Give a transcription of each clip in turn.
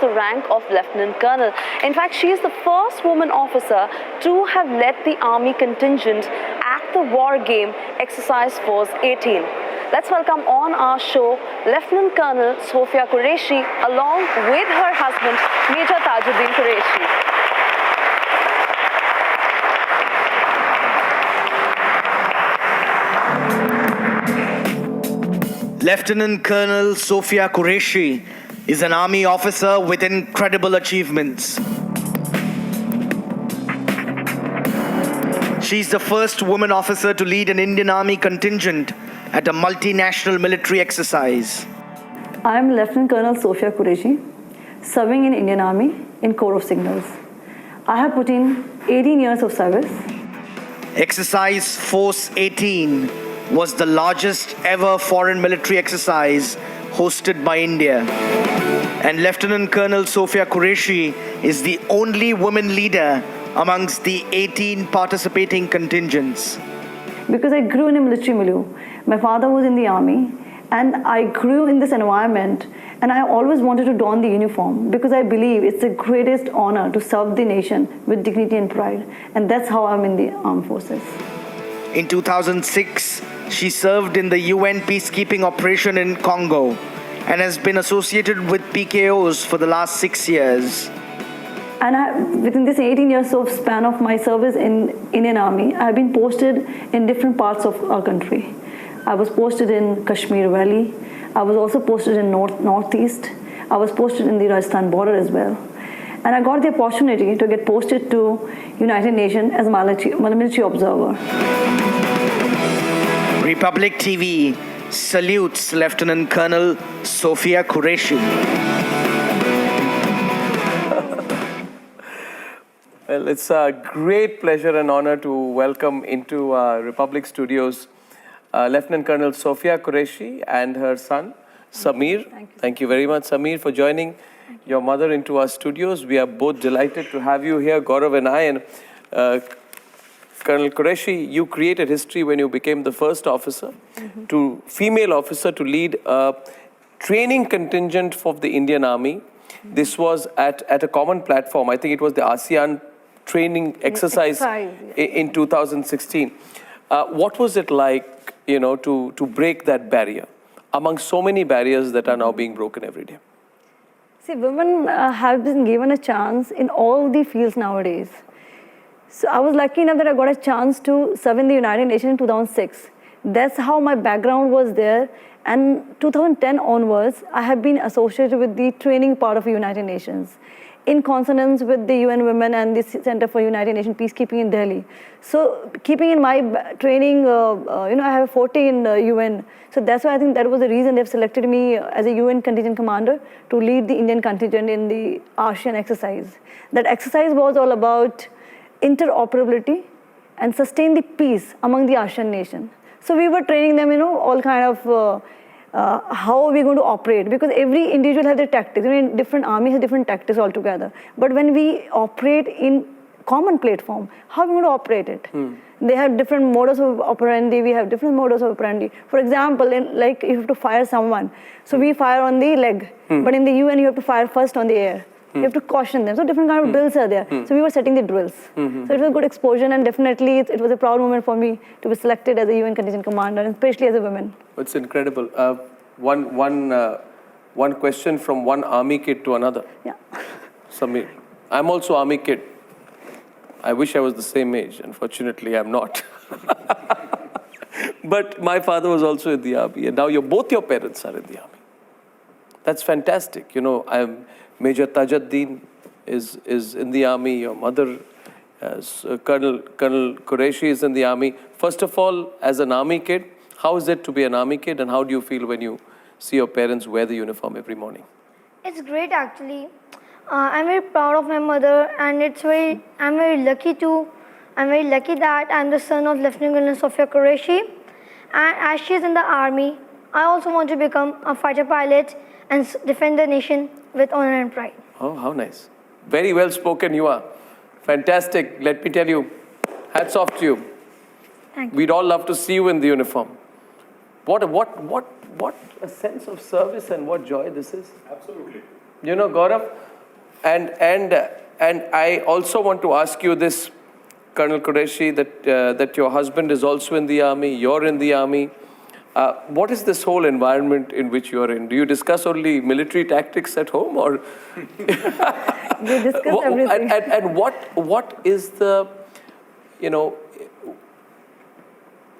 the rank of Lieutenant Colonel. In fact, she is the first woman officer to have led the army contingent at the war game Exercise Force 18. Let's welcome on our show Lieutenant Colonel Sofia Qureshi along with her husband Major Tajuddin Qureshi. Lieutenant Colonel Sofia Qureshi is an army officer with incredible achievements. She's the first woman officer to lead an Indian Army contingent at a multinational military exercise. I am Lieutenant Colonel Sofia Qureshi, serving in Indian Army in Corps of Signals. I have put in 18 years of service. Exercise Force 18 was the largest ever foreign military exercise hosted by India. And Lieutenant Colonel Sofia Qureshi is the only woman leader amongst the 18 participating contingents. Because I grew in a military milieu. My father was in the army and I grew in this environment, and I always wanted to don the uniform because I believe it's the greatest honor to serve the nation with dignity and pride. And that's how I'm in the armed forces. In 2006, she served in the UN peacekeeping operation in Congo and has been associated with PKOs for the last 6 years. And within this 18 years of span of my service in Indian Army, I have been posted in different parts of our country. I was posted in Kashmir Valley. I was also posted in Northeast. I was posted in the Rajasthan border as well. And I got the opportunity to get posted to United Nations as a military observer. Republic TV salutes Lieutenant Colonel Sofia Qureshi. Well, it's a great pleasure and honor to welcome into Republic Studios Lieutenant Colonel Sofia Qureshi and her son, Samir. Thank you very much, Samir, for joining your mother into our studios. We are both delighted to have you here, Gaurav and I. And Colonel Qureshi, you created history when you became the first officer, female officer to lead a training contingent for the Indian Army. This was at a common platform. I think it was the ASEAN training exercise in 2016. What was it like, to break that barrier among so many barriers that are now being broken every day? See, women have been given a chance in all the fields nowadays. So I was lucky enough that I got a chance to serve in the United Nations in 2006. That's how my background was there. And 2010 onwards, I have been associated with the training part of the United Nations in consonance with the UN Women and the Center for United Nations Peacekeeping in Delhi. So keeping in my training, I have a 40 in UN. So that's why I think that was the reason they've selected me as a UN contingent commander to lead the Indian contingent in the ASEAN exercise. That exercise was all about interoperability and sustain the peace among the ASEAN nations. So we were training them, all kind of how are we going to operate, because every individual has their tactics. Different army has different tactics altogether. But when we operate in common platform, how are we going to operate it? They have different modus of operandi, we have different modus of operandi. For example, like you have to fire someone, so we fire on the leg, but in the UN you have to fire first on the air. You have to caution them. So different kind of drills are there. So we were setting the drills. So it was a good exposure, and definitely it was a proud moment for me to be selected as a UN contingent commander, and especially as a woman. It's incredible. One question from one army kid to another. Yeah. Samir, I'm also army kid. I wish I was the same age. Unfortunately, I'm not. But my father was also in the army, and now both your parents are in the army. That's fantastic. Major Tajuddin is in the army. Your mother, Colonel Qureshi, is in the army. First of all, as an army kid, how is it to be an army kid, and how do you feel when you see your parents wear the uniform every morning? It's great, actually. I'm very proud of my mother, and I'm very lucky that I'm the son of Lieutenant Colonel Sofia Qureshi. And as she's in the army, I also want to become a fighter pilot and defend the nation with honor and pride. Oh, how nice. Very well spoken you are. Fantastic. Let me tell you, hats off to you. Thank you. We'd all love to see you in the uniform. What a sense of service and what joy this is. Absolutely. Gaurav, And I also want to ask you this, Colonel Qureshi, that your husband is also in the army, you're in the army. What is this whole environment in which you are in? Do you discuss only military tactics at home, or We discuss everything. and what is the, you know,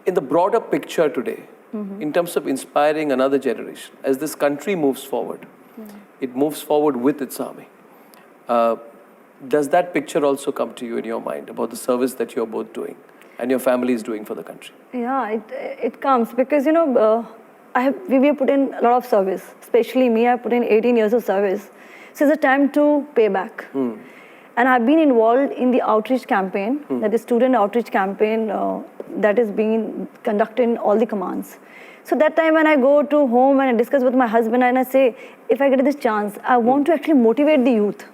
in the broader picture today, in terms of inspiring another generation, as this country moves forward, it moves forward with its army. Does that picture also come to you in your mind about the service that you're both doing and your family is doing for the country? Yeah, it comes because, you know, we were put in a lot of service, especially me. I put in 18 years of service. So it's a time to pay back. And I've been involved in the outreach campaign, that is student outreach campaign that is being conducted in all the commands. So that time when I go to home and I discuss with my husband and I say, if I get this chance, I want to actually motivate the youth.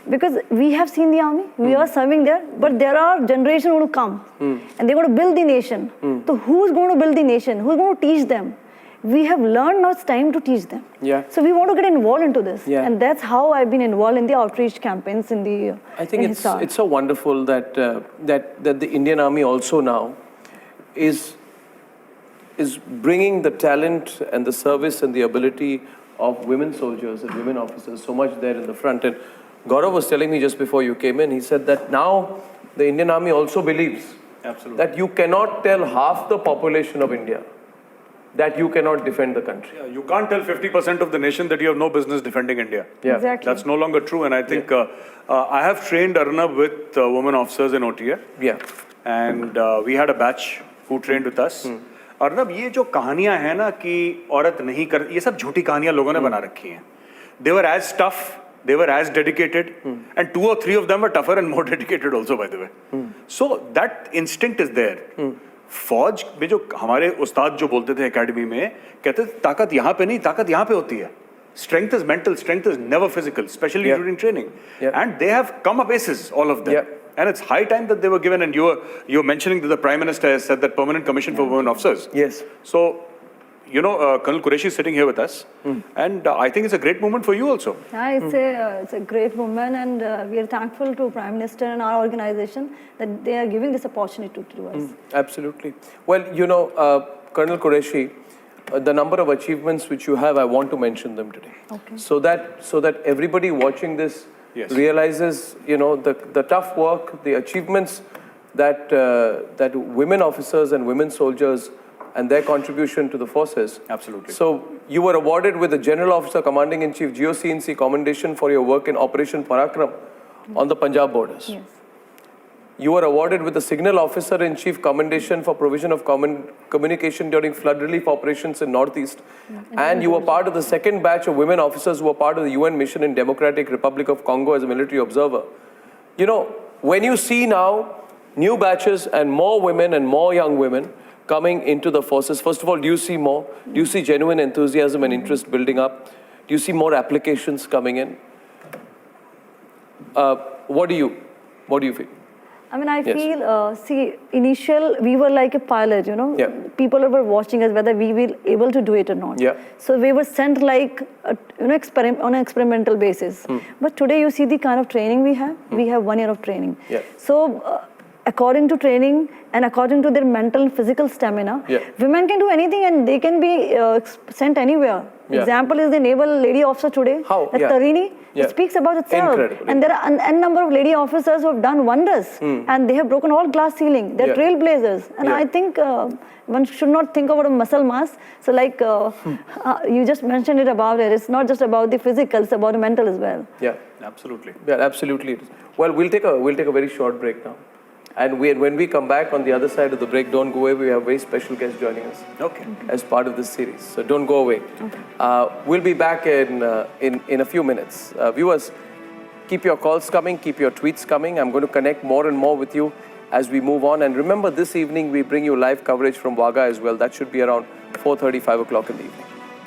Because we have seen the army, we are serving there, but there are generations going to come and they're going to build the nation. So who's going to build the nation? Who's going to teach them? We have learned, now it's time to teach them. Yeah. So we want to get involved into this. Yeah. And that's how I've been involved in the outreach campaigns in the I think in it's Hisar. so wonderful that that the Indian Army also now is bringing the talent and the service and the ability of women soldiers and women officers so much there in the front. And Gaurav was telling me just before you came in, he said that now the Indian Army also believes that you cannot tell half the population of India that you cannot defend the country. Yeah, you can't tell 50% of the nation that you have no business defending India. Yeah. Exactly. That's no longer true. And I think I have trained Arnab with women officers in OTA. Yeah. And we had a batch who trained with us. Arnab ये जो कहानियां हैं ना कि औरत नहीं कर, ये सब झूठी कहानियां लोगों ने बना रखी हैं. They were as tough, they were as dedicated, and 2 or 3 of them were tougher and more dedicated also, by the way. So that instinct is there. फौज में जो हमारे उस्ताद जो बोलते थे एकेडमी में, कहते थे ताकत यहाँ पे नहीं, ताकत यहाँ पे होती है. Strength is mental, strength is never physical, especially during training. And they have come up aces, all of them. And it's high time that they were given, and you were mentioning that the Prime Minister has said that permanent commission for women officers. Yes. So, you know, Colonel Qureshi is sitting here with us, and I think it's a great moment for you also. Yeah, it's a great moment, and we are thankful to Prime Minister and our organization that they are giving this opportunity to us. Absolutely. Well, you know, Colonel Qureshi, the number of achievements which you have, I want to mention them today. Okay. So that everybody watching this realizes, you know, the tough work, the achievements that that women officers and women soldiers and their contribution to the forces. Absolutely. So you were awarded with the General Officer Commanding in Chief GOC&C Commendation for your work in Operation Parakram on the Punjab borders. Yes. You were awarded with the Signal Officer in Chief Commendation for provision of communication during flood relief operations in Northeast. And you were part of the second batch of women officers who were part of the UN mission in Democratic Republic of Congo as a military observer. You know, when you see now new batches and more women and more young women coming into the forces, first of all, do you see more? Do you see genuine enthusiasm and interest building up? Do you see more applications coming in? What do you feel? I mean, I feel, we were like a pilot, you know. Yeah. People were watching us whether we will able to do it or not. Yeah. So we were sent like, on an experimental basis. But today you see the kind of training we have. We have 1 year of training. Yeah. So according to training and according to their mental and physical stamina, Yeah. women can do anything and they can be sent anywhere. Yeah. Example is the naval lady officer today. How? The Yeah. Tarini. Yeah. It speaks about itself. Incredible. And there are n number of lady officers who have done wonders. And they have broken all glass ceiling. They're Yeah. trailblazers. And Yeah. I think one should not think about a muscle mass. So like you just mentioned it about it. It's not just about the physical, it's about the mental as well. Yeah. Absolutely. Yeah, absolutely. it is. Well, we'll take a very short break now. And when we come back on the other side of the break, don't go away. We have a very special guest joining us. Okay. As part of this series. So don't go away. We'll be back in a few minutes. Viewers, keep your calls coming, keep your tweets coming. I'm going to connect more and more with you as we move on. And remember, this evening we bring you live coverage from Wagah as well. That should be around 4:30, 5 o'clock in the evening.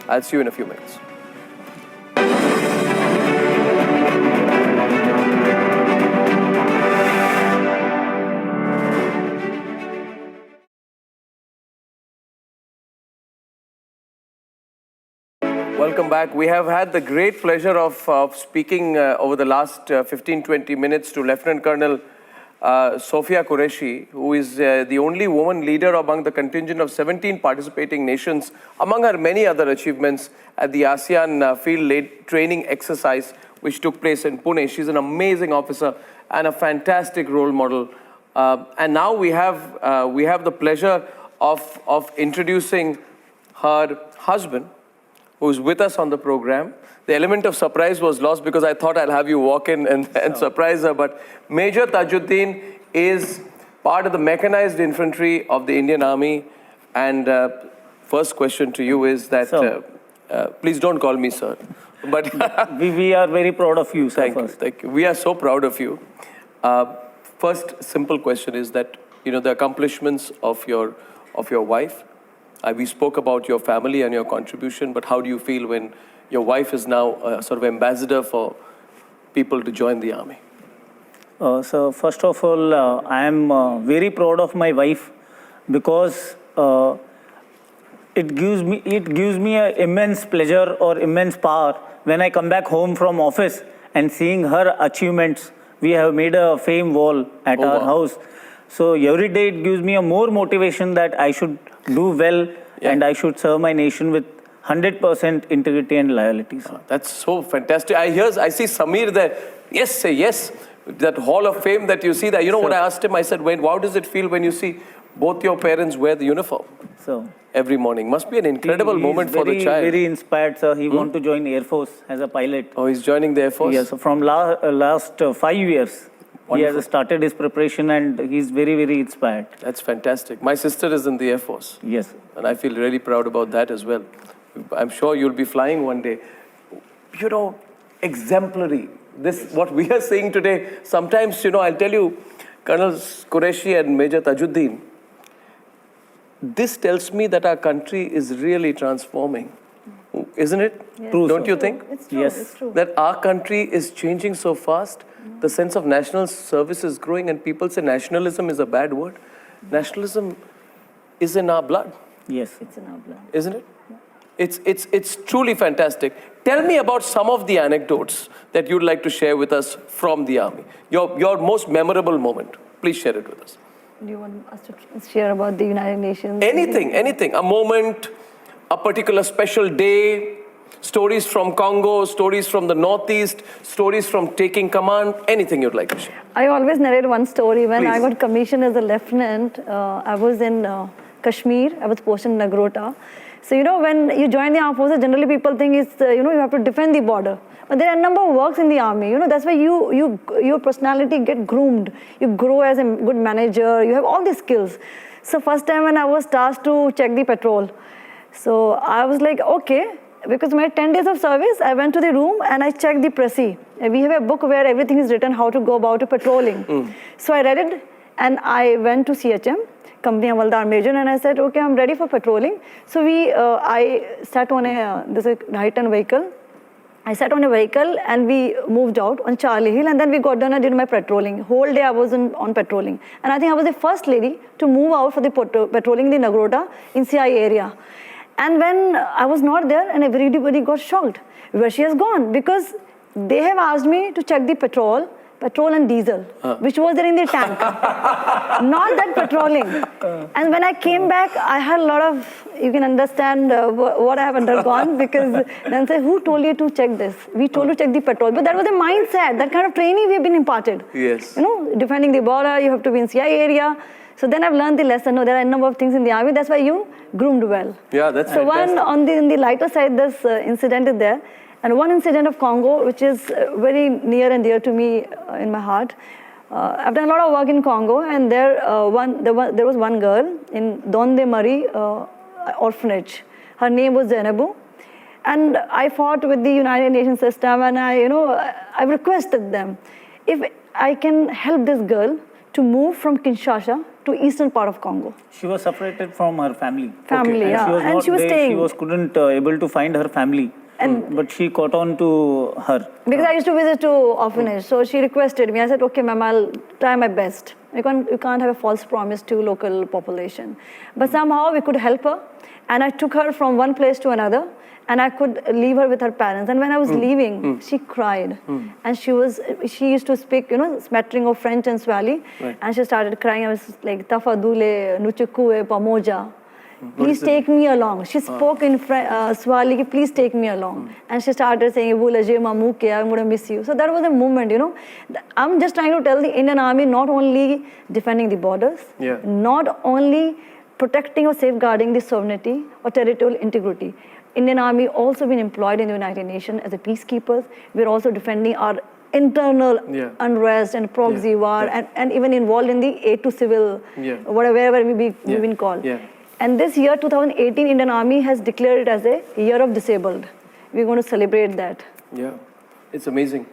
I'll see you in a few minutes. Welcome back. We have had the great pleasure of speaking over the last 15-20 minutes to Lieutenant Colonel Sophia Qureshi, who is the only woman leader among the contingent of 17 participating nations, among her many other achievements at the ASEAN Field Training Exercise, which took place in Pune. She's an amazing officer and a fantastic role model. And now we have the pleasure of introducing her husband, who's with us on the program. The element of surprise was lost because I thought I'll have you walk in and surprise her. But Major Tajuddin is part of the mechanized infantry of the Indian Army. And first question to you is that, please don't call me sir. But we are very proud of you, sir. Thank you. We are so proud of you. First simple question is that, the accomplishments of your wife. We spoke about your family and your contribution, but how do you feel when your wife is now a sort of ambassador for people to join the army? So first of all, I am very proud of my wife because it gives me an immense pleasure or immense power when I come back home from office and seeing her achievements. We have made a fame wall at our house. So every day it gives me a more motivation that I should do well and I should serve my nation with 100% integrity and loyalty. That's so fantastic. I see Samir there. Yes, say yes. That hall of fame that you see there. You know what I asked him? I said, how does it feel when you see both your parents wear the uniform? So every morning. Must be an incredible moment for the child. Very inspired, sir. He wants to join Air Force as a pilot. Oh, he's joining the Air Force? Yes, so from last 5 years. Wonderful. He has started his preparation and he's very, very inspired. That's fantastic. My sister is in the Air Force. Yes. And I feel really proud about that as well. I'm sure you'll be flying one day. Exemplary. What we are saying today, sometimes, I'll tell you, Colonel Qureshi and Major Tajuddin, this tells me that our country is really transforming. Isn't it? Yes. True, Don't sir. you think? It's true. Yes. It's true. That our country is changing so fast. The sense of national service is growing, and people say nationalism is a bad word. Nationalism is in our blood. Yes. It's in our blood. Isn't it? It's truly fantastic. Tell me about some of the anecdotes that you'd like to share with us from the army. Your most memorable moment. Please share it with us. Do you want us to share about the United Nations? Anything. A moment, a particular special day, stories from Congo, stories from the Northeast, stories from taking command, anything you'd like to share. I always narrate one story. When I Please. got commissioned as a lieutenant, I was in Kashmir. I was posted in Nagrota. So, when you join the armed forces, generally people think it's, you have to defend the border. But there are a number of works in the army. That's why your personality get groomed. You grow as a good manager. You have all these skills. So first time when I was tasked to check the patrol, so I was like, okay, because my 10 days of service, I went to the room and I checked the Presi. We have a book where everything is written, how to go about patrolling. So I read it and I went to CHM, Company Havaldar Major, and I said, okay, I'm ready for patrolling. So I sat on there's a right-hand vehicle. I sat on a vehicle and we moved out on Charlie Hill, and then we got done and did my patrolling. Whole day I was on patrolling. And I think I was the first lady to move out for the patrolling in the Nagrota in CI area. And when I was not there, and everybody got shocked where she has gone, because they have asked me to check the petrol and diesel, which was there in the tank. Not that patrolling. And when I came back, I had a lot of, you can understand what I have undergone, because then say, who told you to check this? We told you to check the petrol. But that was a mindset, that kind of training we have been imparted. Yes. Defending the border, you have to be in CI area. So then I've learned the lesson. No, there are a number of things in the army. That's why you groomed well. Yeah, that's so fantastic. One on the lighter side, this incident is there. And one incident of Congo, which is very near and dear to me in my heart. I've done a lot of work in Congo, and there was one girl in Donde Marie orphanage. Her name was Zainabu. And I fought with the United Nations system, and I requested them, if I can help this girl to move from Kinshasa to eastern part of Congo. She was separated from her family. Family, And yeah. she was And not she was there. staying. She couldn't able to find her family. But she caught on to her. Because I used to visit to orphanage, so she requested me. I said, okay, ma'am, I'll try my best. You can't have a false promise to local population. But somehow we could help her, and I took her from one place to another, and I could leave her with her parents. And when I was leaving, she cried, and she used to speak, smattering of French and Swahili, and she started crying. I was like, "Tafadule nuchukue pamoja." Please take me along. She spoke in Swahili, please take me along. And she started saying, I'm going to miss you. So that was a moment, I'm just trying to tell the Indian Army not only defending the borders, not only protecting or safeguarding the sovereignty or territorial integrity. Indian Army also been employed in the United Nations as a peacekeepers. We're also defending our internal unrest and proxy war and even involved in the aid to civil, whatever we've been called. And this year, 2018, Indian Army has declared it as a year of disabled. We're going to celebrate that. Yeah, it's amazing.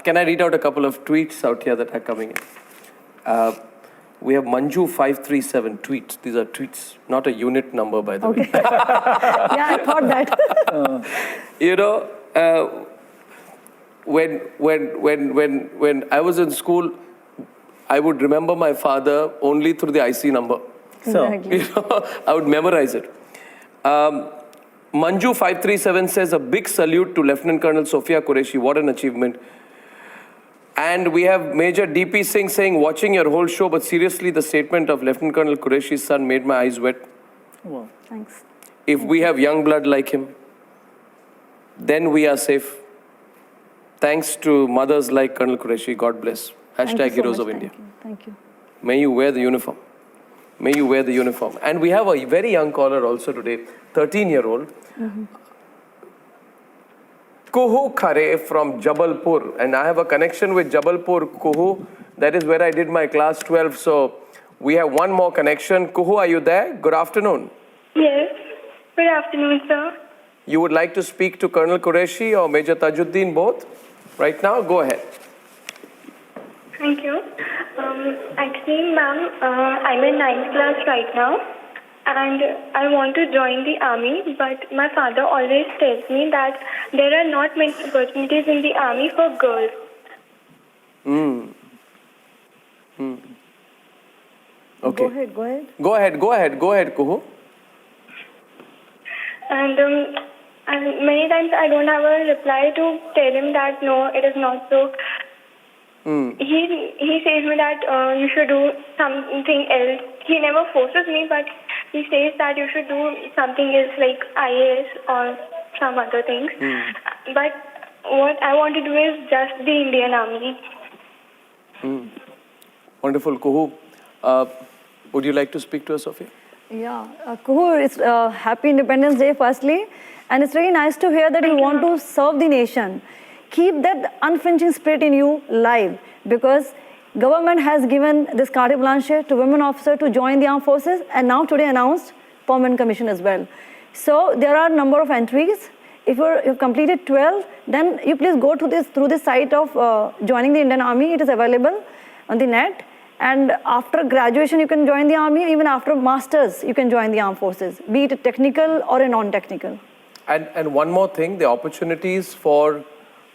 Can I read out a couple of tweets out here that are coming in? We have Manju537 tweets. These are tweets, not a unit number, by the way. Yeah, I thought that. When I was in school, I would remember my father only through the IC number. Exactly. I would memorize it. Manju537 says, a big salute to Lieutenant Colonel Sophia Qureshi. What an achievement. And we have Major DP Singh saying, watching your whole show, but seriously, the statement of Lieutenant Colonel Qureshi's son made my eyes wet. Wow. Thanks. If we have young blood like him, then we are safe. Thanks to mothers like Colonel Qureshi. God bless. Hashtag Heroes of India. Thank you. May you wear the uniform. May you wear the uniform. And we have a very young caller also today, 13-year-old. Kuhu Khare from Jabalpur. And I have a connection with Jabalpur, Kuhu. That is where I did my class 12. So we have one more connection. Kuhu, are you there? Good afternoon. Yes. Good afternoon, sir. You would like to speak to Colonel Qureshi or Major Tajuddin both? Right now, go ahead. Thank you. Actually, ma'am, I'm in 9th class right now, and I want to join the army, but my father always tells me that there are not many opportunities in the army for girls. Okay. Go ahead. Go ahead, Kuhu. And many times I don't have a reply to tell him that no, it is not so. He says me that you should do something else. He never forces me, but he says that you should do something else like IAS or some other things. But what I want to do is just the Indian Army. Wonderful, Kuhu. Would you like to speak to us, Sophia? Yeah, Kuhu, it's Happy Independence Day firstly, and it's really nice to hear that you want to serve the nation. Keep that unflinching spirit in you live, because government has given this carte blanche to women officers to join the armed forces, and now today announced permanent commission as well. So there are a number of entries. If you've completed 12, then you please go to through the site of joining the Indian Army. It is available on the net. And after graduation, you can join the army. Even after masters, you can join the armed forces, be it technical or a non-technical. And one more thing, the opportunities for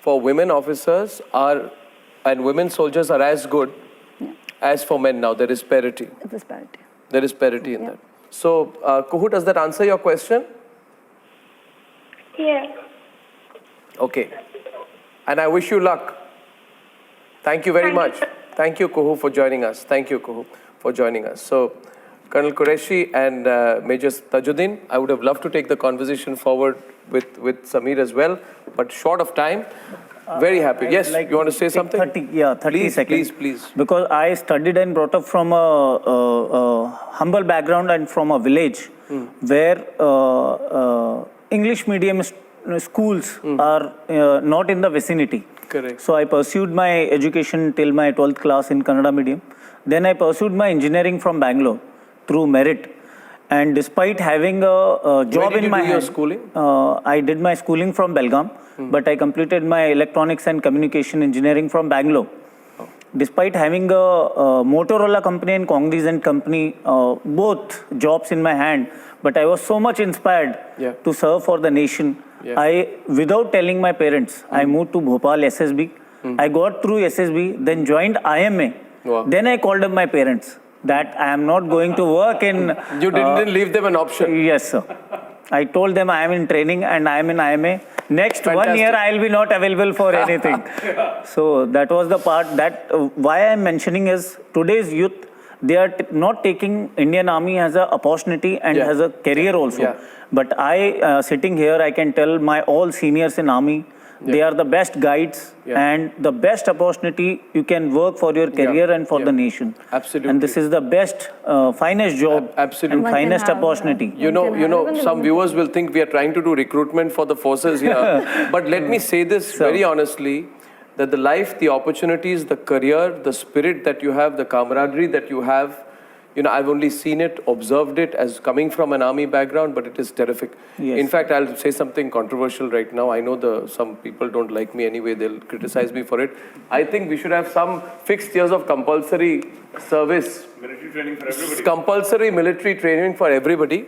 women officers and women soldiers are as good as for men now. There is parity. It's parity. There is parity in that. So, Kuhu, does that answer your question? Yeah. Okay. And I wish you luck. Thank you very much. Thank you, Kuhu, for joining us. Thank you, Kuhu, for joining us. So, Colonel Qureshi and Major Tajuddin, I would have loved to take the conversation forward with Samir as well, but short of time. Very happy. Yes, like you want to say something? 30 seconds. Please. Because I studied and brought up from a humble background and from a village where English medium schools are not in the vicinity. Correct. So I pursued my education till my 12th class in Kannada medium. Then I pursued my engineering from Bangalore through merit. And despite having a job in my hand, your schooling? I did my schooling from Belgaum, but I completed my electronics and communication engineering from Bangalore. Despite having a Motorola company and Cognizant company, both jobs in my hand, but I was so much inspired to serve for the nation. Without telling my parents, I moved to Bhopal SSB. I got through SSB, then joined IMA. Then I called up my parents that I am not going to work in... You didn't leave them an option. Yes, sir. I told them I am in training and I am in IMA. Next 1 year I will be not available for anything. So that was the part that why I am mentioning is today's youth, they are not taking Indian Army as an opportunity and as a career also. Yeah. But I, sitting here, I can tell my all seniors in Army, they are the best guides and the best opportunity you can work for your career and for the nation. Absolutely. And this is the best, finest job Absolutely. and One can finest have, opportunity. You know, some viewers will think we are trying to do recruitment for the forces here. But let me say this very honestly, that the life, the opportunities, the career, the spirit that you have, the camaraderie that you have, you know, I've only seen it, observed it as coming from an army background, but it is terrific. Yes. In fact, I'll say something controversial right now. I know some people don't like me anyway, they'll criticize me for it. I think we should have some fixed years of compulsory service. Military training for everybody. Compulsory military training for everybody.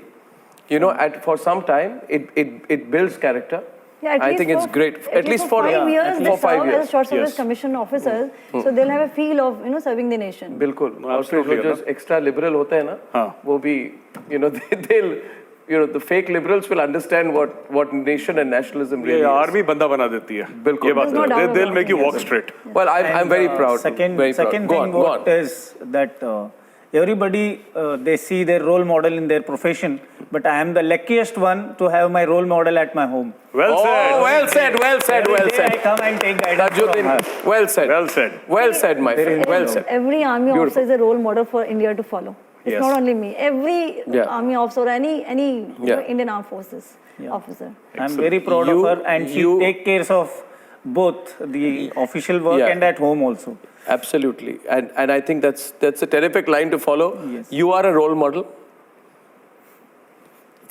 You know, for some time, it builds character. Yeah, at I least think it's for- great. At least for 5 years, they for 5 serve years. as short service Yes. commission officers, so they'll have a feel of serving the nation. बिल्कुल और फिर absolutely, जो extra liberal होते हैं ना वो भी they'll the fake liberals will understand what nation and nationalism really ये is. आर्मी बंदा बना देती है बिल्कुल। ये बात There's no है doubt they'll about make you it. walk straight. Well, I'm very proud. Second very proud. thing Go on, go what on. is that everybody, they see their role model in their profession, but I am the luckiest one to have my role model at my home. Well said. Oh, well said, well said, Every well day I said. come and take guidance from her. Tajuddin, well said. Well said. Well said, my friend. Well said. Every army officer is a role model for India to follow. It's Yes. not only me. Every Yeah. army officer or any Yeah. Indian armed forces officer. I'm very proud of her and she You- take care of both the official work Yeah. and at home also. Absolutely. And I think that's a terrific line to follow. Yes. You are a role model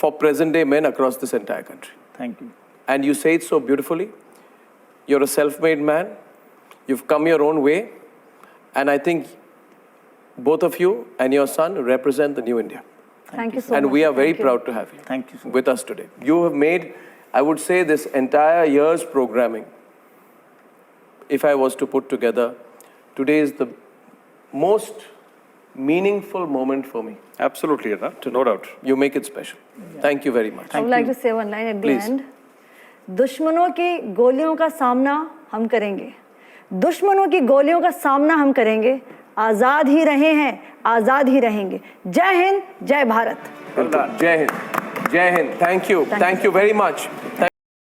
for present day men across this entire country. Thank you. And you say it so beautifully. You're a self-made man. You've come your own way. And I think both of you and your son represent the new India. Thank you so much. And we are very Thank you. proud to have you Thank you so much. with us today. You have made, I would say, this entire year's programming, if I was to put together, today is the most meaningful moment for me. Absolutely, no doubt. You make it special. Thank you very much. I would like to say one line at the Please. end. दुश्मनों की गोलियों का सामना हम करेंगे. दुश्मनों की गोलियों का सामना हम करेंगे. आजाद ही रहे हैं, आजाद ही रहेंगे. जय हिंद, जय Bharat. Jai Hind. Jai Hind. Thank you. Thank you very much. Thank